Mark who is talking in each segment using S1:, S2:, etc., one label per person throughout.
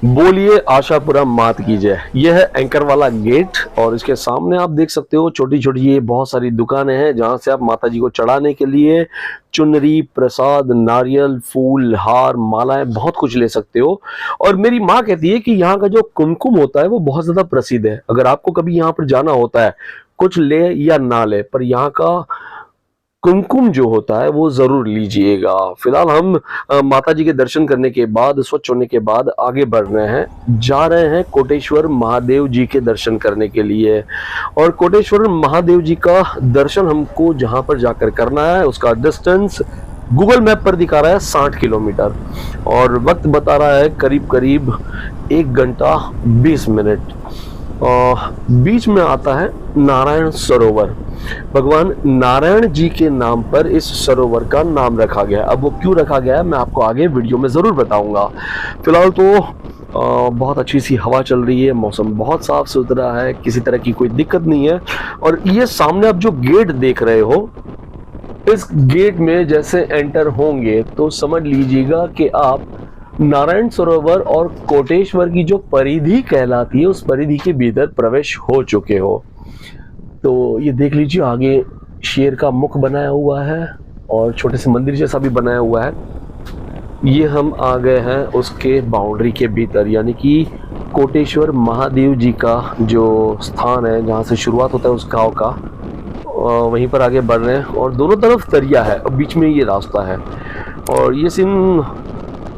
S1: बोलिए आशापुरा मात की जय। यह है एंकर वाला गेट और इसके सामने आप देख सकते हो छोटी छोटी ये बहुत सारी दुकानें हैं जहां से आप माता जी को चढ़ाने के लिए चुनरी, प्रसाद, नारियल, फूल, हार, मालाएं बहुत कुछ ले सकते हो। और मेरी माँ कहती है कि यहाँ का जो कुमकुम होता है वो बहुत ज्यादा प्रसिद्ध है। अगर आपको कभी यहाँ पर जाना होता है, कुछ ले या ना ले, पर यहाँ का कुमकुम जो होता है वो जरूर लीजिएगा। फिलहाल हम माता जी के दर्शन करने के बाद, स्वच्छ होने के बाद आगे बढ़ रहे हैं, जा रहे हैं कोटेश्वर महादेव जी के दर्शन करने के लिए। और कोटेश्वर महादेव जी का दर्शन हमको जहां पर जाकर करना है उसका डिस्टेंस गूगल मैप पर दिखा रहा है 60 किलोमीटर और वक्त बता रहा है करीब करीब 1 घंटा 20 मिनट। बीच में आता है नारायण सरोवर। भगवान नारायण जी के नाम पर इस सरोवर का नाम रखा गया है। अब वो क्यों रखा गया है मैं आपको आगे वीडियो में ज़रूर बताऊंगा। फिलहाल तो बहुत अच्छी सी हवा चल रही है, मौसम बहुत साफ सुथरा है, किसी तरह की कोई दिक्कत नहीं है। और ये सामने आप जो गेट देख रहे हो, इस गेट में जैसे एंटर होंगे तो समझ लीजिएगा कि आप नारायण सरोवर और कोटेश्वर की जो परिधि कहलाती है उस परिधि के भीतर प्रवेश हो चुके हो। तो ये देख लीजिए आगे शेर का मुख बनाया हुआ है और छोटे से मंदिर जैसा भी बनाया हुआ है। ये हम आ गए हैं उसके बाउंड्री के भीतर, यानी कि कोटेश्वर महादेव जी का जो स्थान है जहाँ से शुरुआत होता है उस गांव का, वहीं पर आगे बढ़ रहे हैं। और दोनों तरफ दरिया है और बीच में ये रास्ता है। और ये scene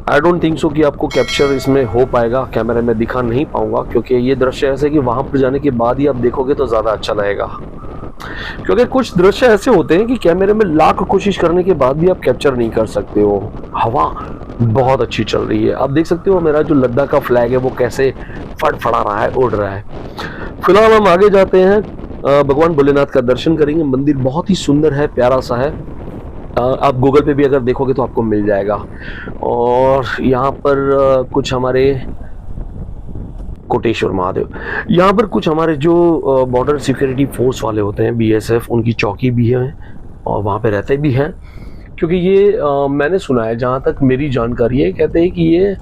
S1: I don't think so कि आपको कैप्चर इसमें हो पाएगा, कैमरे में दिखा नहीं पाऊंगा, क्योंकि ये दृश्य ऐसे कि वहां पर जाने के बाद ही आप देखोगे तो ज़्यादा अच्छा लगेगा। क्योंकि कुछ दृश्य ऐसे होते हैं कि कैमरे में लाख कोशिश करने के बाद भी आप कैप्चर नहीं कर सकते हो। हवा बहुत अच्छी चल रही है, आप देख सकते हो मेरा जो लद्दाख का फ्लैग है वो कैसे फड़फड़ा रहा है, उड़ रहा है। फिलहाल हम आगे जाते हैं, भगवान भोलेनाथ का दर्शन करेंगे। मंदिर बहुत ही सुंदर है, प्यारा सा है। आप गूगल पे भी अगर देखोगे तो आपको मिल जाएगा। और यहाँ पर कुछ हमारे कोटेश्वर महादेव, यहाँ पर कुछ हमारे जो बॉर्डर सिक्योरिटी फोर्स वाले होते हैं, बीएसएफ, उनकी चौकी भी है और वहाँ पे रहते भी हैं। क्योंकि ये मैंने सुना है, जहाँ तक मेरी जानकारी है, कहते हैं कि ये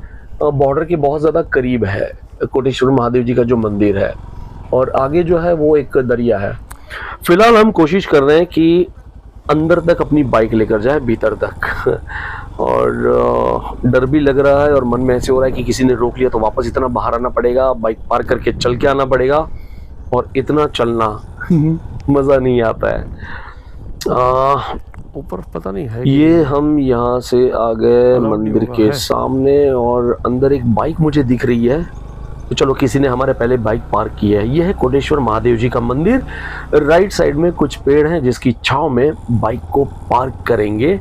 S1: बॉर्डर के बहुत ज़्यादा करीब है कोटेश्वर महादेव जी का जो मंदिर है, और आगे जो है वो एक दरिया है। फिलहाल हम कोशिश कर रहे हैं कि अंदर तक अपनी बाइक लेकर जाए, भीतर तक। और डर भी लग रहा है और मन में ऐसे हो रहा है कि किसी ने रोक लिया तो वापस इतना बाहर आना पड़ेगा, बाइक पार्क करके चल के आना पड़ेगा, और इतना चलना मज़ा नहीं आता है।
S2: ऊपर पता नहीं है।
S1: ये हम यहाँ से आ गए मंदिर के सामने और अंदर एक बाइक मुझे दिख रही है, तो चलो किसी ने हमारे पहले बाइक पार्क की है। यह है कोटेश्वर महादेव जी का मंदिर। राइट साइड में कुछ पेड़ हैं जिसकी छांव में बाइक को पार्क करेंगे।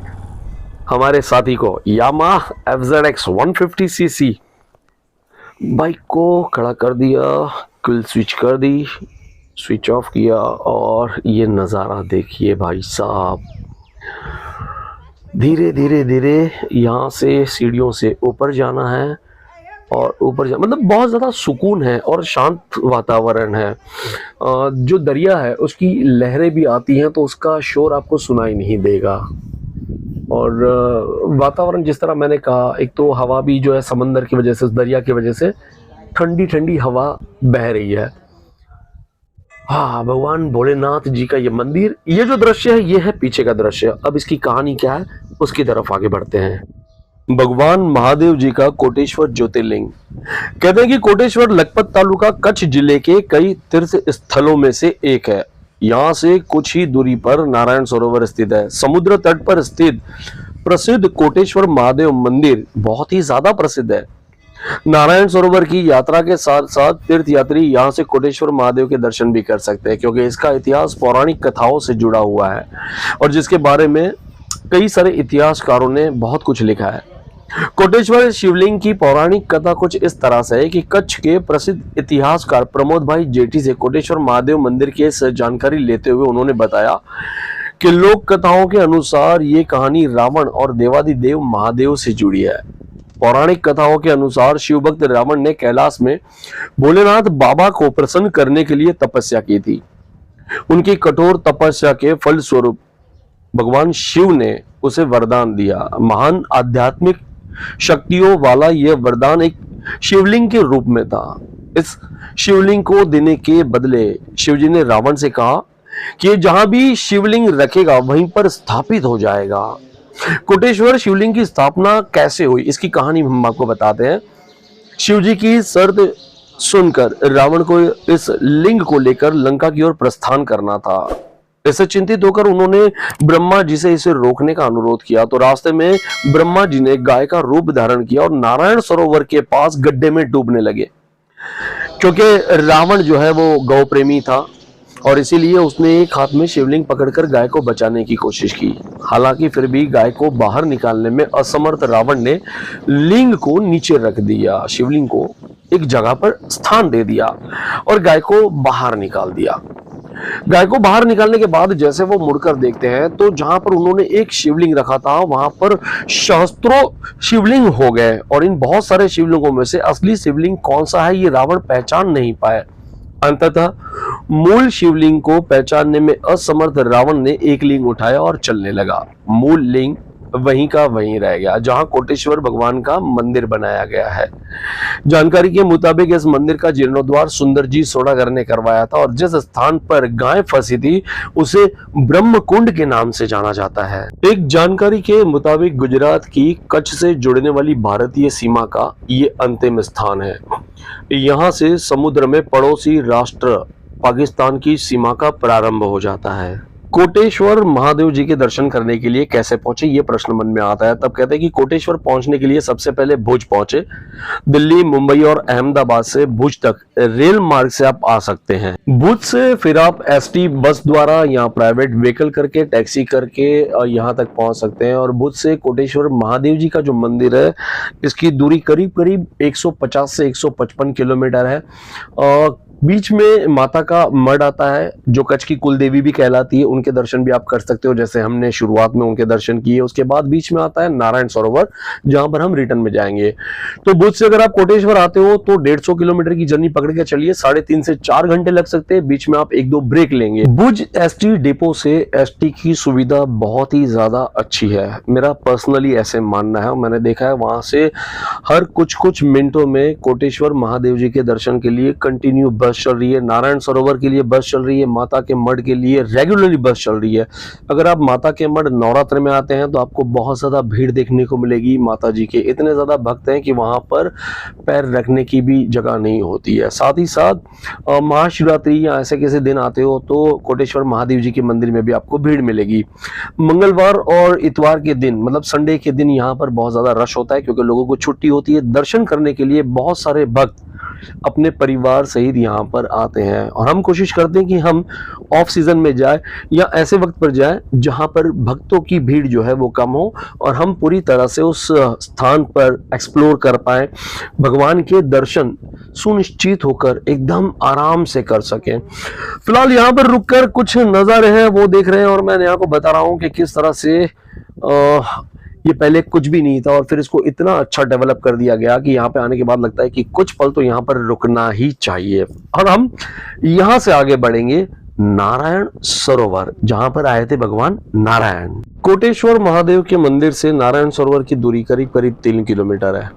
S1: हमारे साथी को यामाहा FZX 150cc बाइक को खड़ा कर दिया, किल स्विच कर दी, स्विच ऑफ किया, और ये नज़ारा देखिए भाई साहब। धीरे धीरे धीरे यहाँ से सीढ़ियों से ऊपर जाना है और ऊपर मतलब बहुत ज़्यादा सुकून है और शांत वातावरण है। जो दरिया है उसकी लहरें भी आती हैं तो उसका शोर आपको सुनाई नहीं देगा। और वातावरण जिस तरह मैंने कहा, एक तो हवा भी जो है समंदर की वजह से, दरिया की वजह से ठंडी ठंडी हवा बह रही है। हाँ, भगवान भोलेनाथ जी का ये मंदिर, ये जो दृश्य है ये है पीछे का दृश्य। अब इसकी कहानी क्या है उसकी तरफ आगे बढ़ते हैं। भगवान महादेव जी का कोटेश्वर ज्योतिर्लिंग। कहते हैं कि कोटेश्वर लखपत तालुका कच्छ जिले के कई तीर्थ स्थलों में से एक है। यहाँ से कुछ ही दूरी पर नारायण सरोवर स्थित है। समुद्र तट पर स्थित प्रसिद्ध कोटेश्वर महादेव मंदिर बहुत ही ज्यादा प्रसिद्ध है। नारायण सरोवर की यात्रा के साथ साथ तीर्थ यात्री यहाँ से कोटेश्वर महादेव के दर्शन भी कर सकते हैं, क्योंकि इसका इतिहास पौराणिक कथाओं से जुड़ा हुआ है और जिसके बारे में कई सारे इतिहासकारों ने बहुत कुछ लिखा है। कोटेश्वर शिवलिंग की पौराणिक कथा कुछ इस तरह से है कि कच्छ के प्रसिद्ध इतिहासकार प्रमोद भाई जेठी से कोटेश्वर महादेव मंदिर की जानकारी लेते हुए उन्होंने बताया कि लोक कथाओं के अनुसार ये कहानी रावण और देवादिदेव महादेव से जुड़ी है। पौराणिक कथाओं के अनुसार शिव भक्त रावण ने कैलाश में भोलेनाथ बाबा को प्रसन्न करने के लिए तपस्या की थी। उनकी कठोर तपस्या के फल स्वरूप भगवान शिव ने उसे वरदान दिया। महान आध्यात्मिक शक्तियों वाला यह वरदान एक शिवलिंग के रूप में था। इस शिवलिंग को देने के बदले शिवजी ने रावण से कहा कि जहां भी शिवलिंग रखेगा वहीं पर स्थापित हो जाएगा। कोटेश्वर शिवलिंग की स्थापना कैसे हुई, इसकी कहानी हम आपको बताते हैं। शिवजी की शर्त सुनकर रावण को इस लिंग को लेकर लंका की ओर प्रस्थान करना था। इससे चिंतित होकर उन्होंने ब्रह्मा जी से इसे रोकने का अनुरोध किया। तो रास्ते में ब्रह्मा जी ने गाय का रूप धारण किया और नारायण सरोवर के पास गड्ढे में डूबने लगे। क्योंकि रावण जो है वो गौ प्रेमी था और इसीलिए उसने एक हाथ में शिवलिंग पकड़कर गाय को बचाने की कोशिश की। हालांकि फिर भी गाय को बाहर निकालने में असमर्थ रावण ने लिंग को नीचे रख दिया, शिवलिंग को एक जगह पर स्थान दे दिया और गाय को बाहर निकाल दिया। गाय को बाहर निकालने के बाद जैसे वो मुड़कर देखते हैं तो जहां पर उन्होंने एक शिवलिंग रखा था वहां पर सहस्त्रों शिवलिंग हो गए और इन बहुत सारे शिवलिंगों में से असली शिवलिंग कौन सा है ये रावण पहचान नहीं पाए। अंततः मूल शिवलिंग को पहचानने में असमर्थ रावण ने एक लिंग उठाया और चलने लगा। मूल लिंग वहीं का वहीं रह गया जहां कोटेश्वर भगवान का मंदिर बनाया गया है। जानकारी के मुताबिक इस मंदिर का जीर्णोद्वार सुंदर जी सोडागर ने करवाया था और जिस स्थान पर गाय फंसी थी उसे ब्रह्मकुंड के नाम से जाना जाता है। एक जानकारी के मुताबिक गुजरात की कच्छ से जुड़ने वाली भारतीय सीमा का ये अंतिम स्थान है। यहाँ से समुद्र में पड़ोसी राष्ट्र पाकिस्तान की सीमा का प्रारंभ हो जाता है। कोटेश्वर महादेव जी के दर्शन करने के लिए कैसे पहुंचे ये प्रश्न मन में आता है। तब कहते हैं कि कोटेश्वर पहुंचने के लिए सबसे पहले भुज पहुंचे। दिल्ली, मुंबई और अहमदाबाद से भुज तक रेल मार्ग से आप आ सकते हैं। भुज से फिर आप एसटी बस द्वारा या प्राइवेट व्हीकल करके, टैक्सी करके यहाँ तक पहुंच सकते हैं। और भुज से कोटेश्वर महादेव जी का जो मंदिर है इसकी दूरी करीब करीब 150 से 155 किलोमीटर है। बीच में माता का मठ आता है जो कच्छ की कुल देवी भी कहलाती है, उनके दर्शन भी आप कर सकते हो जैसे हमने शुरुआत में उनके दर्शन किए। उसके बाद बीच में आता है नारायण सरोवर जहां पर हम रिटर्न में जाएंगे। तो भुज से अगर आप कोटेश्वर आते हो तो 150 किलोमीटर की जर्नी पकड़ के चलिए, 3.5 से 4 घंटे लग सकते हैं। बीच में आप 1-2 ब्रेक लेंगे। भुज एसटी डिपो से एसटी की सुविधा बहुत ही ज्यादा अच्छी है, मेरा पर्सनली ऐसे मानना है। मैंने देखा है वहां से हर कुछ मिनटों में कोटेश्वर महादेव जी के दर्शन के लिए कंटिन्यू बस चल रही है, नारायण सरोवर के लिए बस चल रही है, माता के मठ के लिए रेगुलरली बस चल रही है। अगर आप माता के मठ नवरात्र में आते हैं तो आपको बहुत ज्यादा भीड़ देखने को मिलेगी। माता जी के इतने ज्यादा भक्त हैं कि वहां पर पैर रखने की भी जगह नहीं होती है। साथ ही साथ महाशिवरात्रि या ऐसे कैसे दिन आते हो तो कोटेश्वर महादेव जी के मंदिर में भी आपको भीड़ मिलेगी। मंगलवार और इतवार के दिन मतलब संडे के दिन यहाँ पर बहुत ज्यादा रश होता है क्योंकि लोगों को छुट्टी होती है। दर्शन करने के लिए बहुत सारे भक्त अपने परिवार सहित यहाँ पर आते हैं और हम कोशिश करते हैं कि हम ऑफ सीजन में जाए या ऐसे वक्त पर जाए जहाँ पर भक्तों की भीड़ जो है वो कम हो और हम पूरी तरह से उस स्थान पर एक्सप्लोर कर पाए, भगवान के दर्शन सुनिश्चित होकर एकदम आराम से कर सकें। फिलहाल यहाँ पर रुककर कुछ नज़ारे हैं वो देख रहे हैं और मैं यहाँ को बता रहा हूँ कि किस तरह से ये पहले कुछ भी नहीं था और फिर इसको इतना अच्छा डेवलप कर दिया गया कि यहाँ पे आने के बाद लगता है कि कुछ पल तो यहाँ पर रुकना ही चाहिए। और हम यहाँ से आगे बढ़ेंगे नारायण सरोवर जहां पर आए थे भगवान नारायण। कोटेश्वर महादेव के मंदिर से नारायण सरोवर की दूरी करीब करीब 3 किलोमीटर है।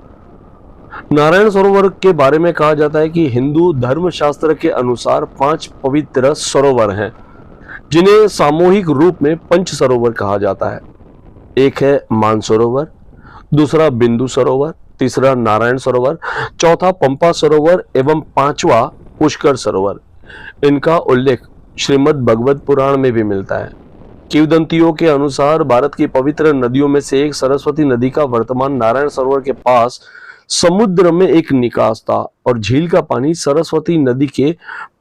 S1: नारायण सरोवर के बारे में कहा जाता है कि हिंदू धर्मशास्त्र के अनुसार 5 पवित्र सरोवर हैं जिन्हें सामूहिक रूप में पंच सरोवर कहा जाता है। एक है मानसरोवर, दूसरा बिंदु सरोवर, तीसरा नारायण सरोवर, चौथा पंपा सरोवर एवं 5वां पुष्कर सरोवर। इनका उल्लेख श्रीमद् भगवत पुराण में भी मिलता है। किंवदंतियों के अनुसार भारत की पवित्र नदियों में से एक सरस्वती नदी का वर्तमान नारायण सरोवर के पास समुद्र में एक निकास था और झील का पानी सरस्वती नदी के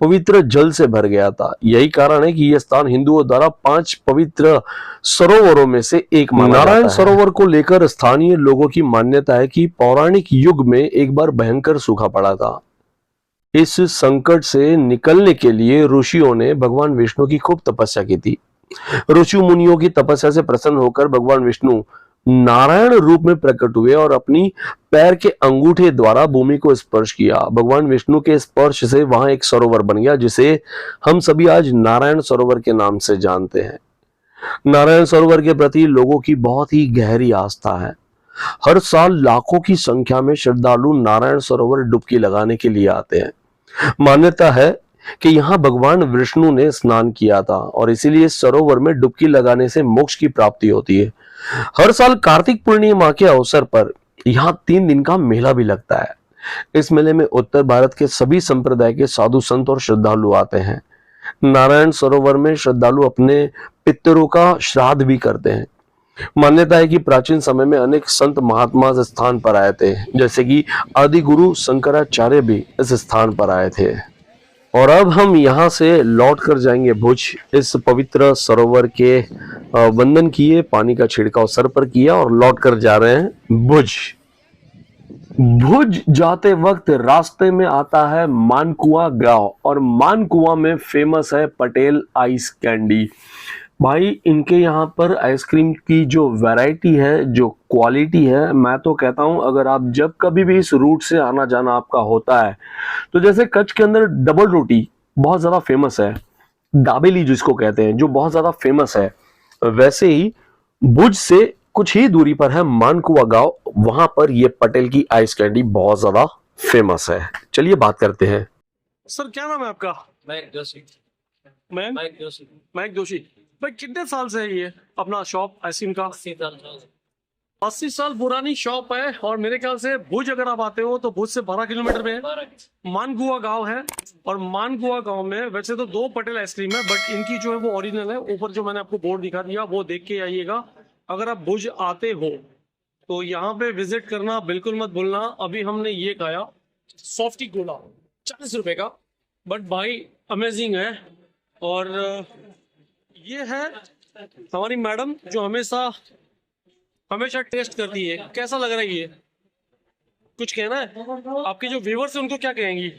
S1: पवित्र जल से भर गया था। यही कारण है कि यह स्थान हिंदुओं द्वारा 5 पवित्र सरोवरों में से एक माना जाता है। नारायण सरोवर को लेकर स्थानीय लोगों की मान्यता है कि पौराणिक युग में एक बार भयंकर सूखा पड़ा था। इस संकट से निकलने के लिए ऋषियों ने भगवान विष्णु की खूब तपस्या की थी। ऋषि मुनियों की तपस्या से प्रसन्न होकर भगवान विष्णु नारायण रूप में प्रकट हुए और अपनी पैर के अंगूठे द्वारा भूमि को स्पर्श किया। भगवान विष्णु के स्पर्श से वहां एक सरोवर बन गया जिसे हम सभी आज नारायण सरोवर के नाम से जानते हैं। नारायण सरोवर के प्रति लोगों की बहुत ही गहरी आस्था है। हर साल लाखों की संख्या में श्रद्धालु नारायण सरोवर डुबकी लगाने के लिए आते हैं। मान्यता है कि यहाँ भगवान विष्णु ने स्नान किया था और इसीलिए इस सरोवर में डुबकी लगाने से मोक्ष की प्राप्ति होती है। हर साल कार्तिक पूर्णिमा के अवसर पर यहाँ 3 दिन का मेला भी लगता है। इस मेले में उत्तर भारत के सभी संप्रदाय के साधु संत और श्रद्धालु आते हैं। नारायण सरोवर में श्रद्धालु अपने पितरों का श्राद्ध भी करते हैं। मान्यता है कि प्राचीन समय में अनेक संत महात्मा इस स्थान पर आए थे, जैसे कि आदि गुरु शंकराचार्य भी इस स्थान पर आए थे। और अब हम यहाँ से लौट कर जाएंगे भुज। इस पवित्र सरोवर के वंदन किए, पानी का छिड़काव सर पर किया और लौट कर जा रहे हैं भुज। भुज जाते वक्त रास्ते में आता है मानकुआ गांव और मानकुआ में फेमस है पटेल आइस कैंडी। भाई इनके यहाँ पर आइसक्रीम की जो वैरायटी है, जो क्वालिटी है, मैं तो कहता हूँ अगर आप जब कभी भी इस रूट से आना जाना आपका होता है तो जैसे कच्छ के अंदर डबल रोटी बहुत ज़्यादा फेमस है, दाबेली जिसको कहते हैं, जो बहुत ज़्यादा फेमस है, वैसे ही भुज से कुछ ही दूरी पर है मानकुआ गांव। वहां पर ये पटेल की आइस कैंडी बहुत ज़्यादा फेमस है। चलिए बात करते हैं। सर क्या नाम है आपका?
S2: मयंक जोशी।
S1: मयंक
S2: जोशी।
S1: मयंक जोशी। भाई कितने साल से है ये अपना शॉप आइसक्रीम का? 80 साल पुरानी शॉप है। और मेरे ख्याल से भुज अगर आप आते हो तो भुज से 12 किलोमीटर में मानकुआ गांव है। और मानकुआ गांव में वैसे तो 2 पटेल आइसक्रीम है, बट इनकी जो है वो ओरिजिनल है। ऊपर जो मैंने आपको बोर्ड दिखा दिया वो देख के आइएगा। अगर आप भुज आते हो तो यहाँ पे विजिट करना बिल्कुल मत भूलना। अभी हमने ये खाया सॉफ्टी गोला 40 रुपए का, बट भाई अमेजिंग है। और ये है हमारी मैडम जो हमेशा टेस्ट करती है। कैसा लग रहा है ये? कुछ कहना है? आपके जो व्यूअर्स हैं उनको क्या कहेंगी?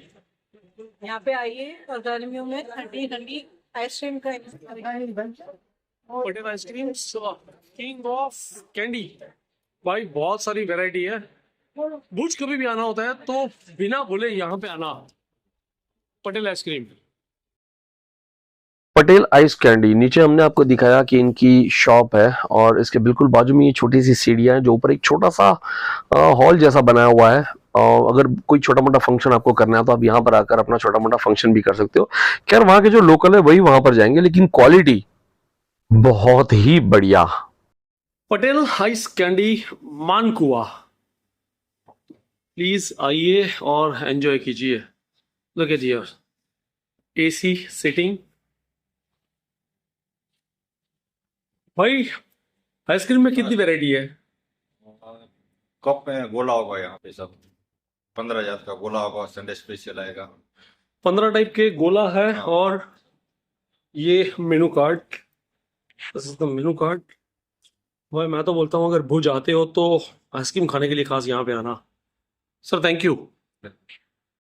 S3: यहाँ पे आइए और गर्मियों में ठंडी ठंडी आइसक्रीम का
S1: Patel ice cream king of candy. भाई बहुत सारी वैरायटी है। भुज कभी भी आना होता है तो बिना भूले यहाँ पे आना, Patel ice cream. Patel ice candy नीचे हमने आपको दिखाया कि इनकी शॉप है और इसके बिल्कुल बाजू में ये छोटी सी सीढ़ियां हैं जो ऊपर एक छोटा सा हॉल जैसा बनाया हुआ है। और अगर कोई छोटा मोटा फंक्शन आपको करना है तो आप यहाँ पर आकर अपना छोटा मोटा फंक्शन भी कर सकते हो। खैर वहां के जो लोकल है वही वहां पर जाएंगे, लेकिन क्वालिटी बहुत ही बढ़िया। पटेल आइस कैंडी मानकुआ, प्लीज आइए और एंजॉय कीजिए। Look at here, AC sitting. भाई आइसक्रीम में कितनी वैरायटी है?
S4: कप में गोला होगा यहाँ पे सब 15 जात का गोला होगा, संडे स्पेशल आएगा।
S1: 15 टाइप के गोला है।
S4: हाँ।
S1: और ये menu card, this is the menu card. भाई मैं तो बोलता हूँ अगर भुज आते हो तो आइसक्रीम खाने के लिए खास यहाँ पे आना। Sir thank you.